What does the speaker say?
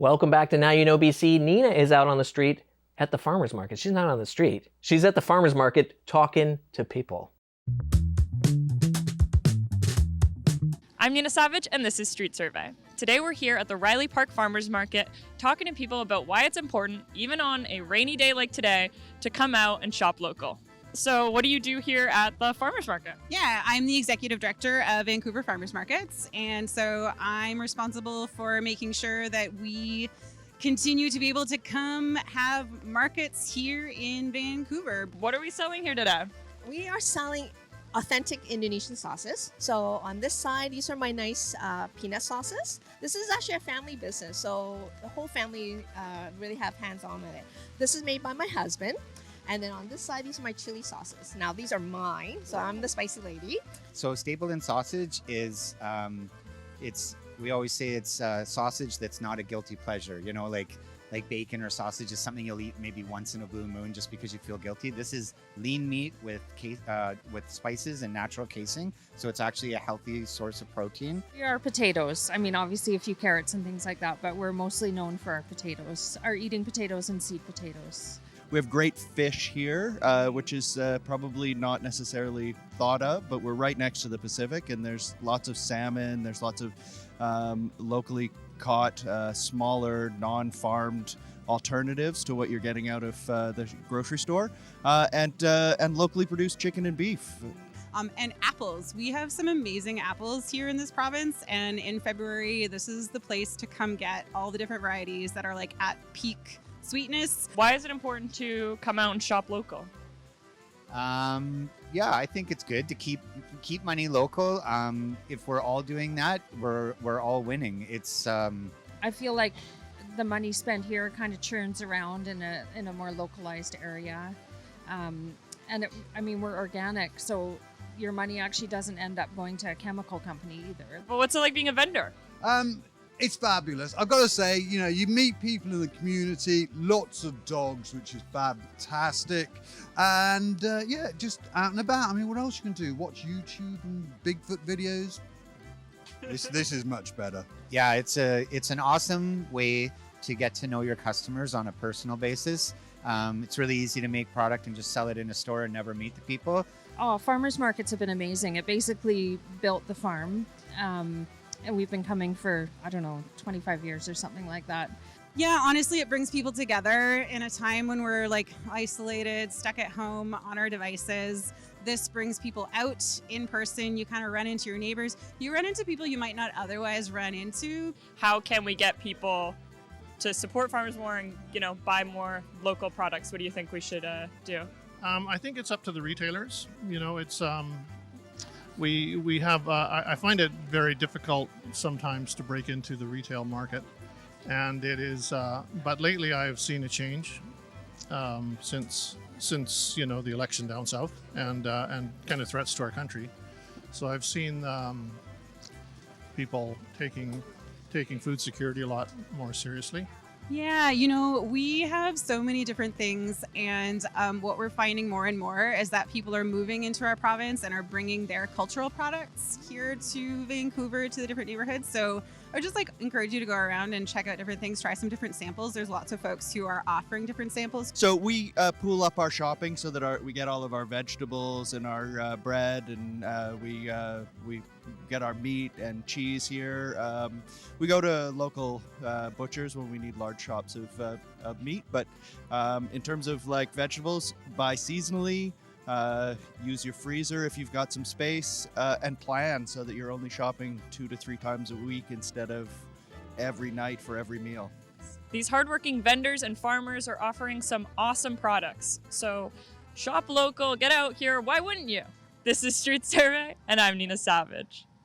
Welcome back to Now You Know BC. Neena is out on the street at the farmer's market. She's not on the street. She's at the farmer's market talking to people. I'm Neena Savage, and this is Street Survey. Today we're here at the Riley Park Farmers Market talking to people about why it's important, even on a rainy day like today, to come out and shop local. So what do you do here at the farmers market? Yeah, I'm the executive director of Vancouver Farmers Markets, and so I'm responsible for making sure that we continue to be able to come have markets here in Vancouver. What are we selling here today? We are selling authentic Indonesian sauces. So on this side, these are my nice peanut sauces. This is actually a family business, so the whole family really have hands-on with it. This is made by my husband. And then on this side, these are my chili sauces. Now these are mine, so I'm the spicy lady. So staple in sausage is, we always say it's sausage that's not a guilty pleasure. You know, like bacon or sausage is something you'll eat maybe once in a blue moon just because you feel guilty. This is lean meat with spices and natural casing, so it's actually a healthy source of protein. We are potatoes. I mean, obviously a few carrots and things like that, but we're mostly known for our potatoes, our eating potatoes and seed potatoes. We have great fish here, which is probably not necessarily thought of, but we're right next to the Pacific, and there's lots of salmon, there's lots of locally caught, smaller, non-farmed alternatives to what you're getting out of the grocery store, and locally produced chicken and beef. And apples. We have some amazing apples here in this province, and in February, this is the place to come get all the different varieties that are like at peak sweetness. Why is it important to come out and shop local? Yeah, I think it's good to keep money local. If we're all doing that, we're all winning. It's I feel like the money spent here kind of churns around in a more localized area, we're organic, so your money actually doesn't end up going to a chemical company either. But what's it like being a vendor? It's fabulous. I've got to say, you meet people in the community, lots of dogs, which is fantastic. And just out and about. I mean, what else you can do? Watch YouTube and Bigfoot videos. This is much better. Yeah, it's an awesome way to get to know your customers on a personal basis. It's really easy to make product and just sell it in a store and never meet the people. Oh, farmers markets have been amazing. It basically built the farm. And we've been coming for, 25 years or something like that. Yeah, honestly, it brings people together in a time when we're like isolated, stuck at home on our devices. This brings people out in person. You kind of run into your neighbors. You run into people you might not otherwise run into. How can we get people to support farmers more and, buy more local products? What do you think we should do? I think it's up to the retailers. It's we have. I find it very difficult sometimes to break into the retail market, and it is. But lately, I have seen a change since the election down south and kind of threats to our country. So I've seen people taking food security a lot more seriously. Yeah, we have so many different things, and what we're finding more and more is that people are moving into our province and are bringing their cultural products here to Vancouver, to the different neighborhoods. So I would just encourage you to go around and check out different things, try some different samples. There's lots of folks who are offering different samples. So we pool up our shopping so that we get all of our vegetables and our bread, and we get our meat and cheese here. We go to local butchers when we need large shops of meat, but in terms of vegetables, buy seasonally. Use your freezer if you've got some space, and plan so that you're only shopping 2 to 3 times a week instead of every night for every meal. These hardworking vendors and farmers are offering some awesome products. So shop local, get out here. Why wouldn't you? This is Street Survey, and I'm Neena Savage.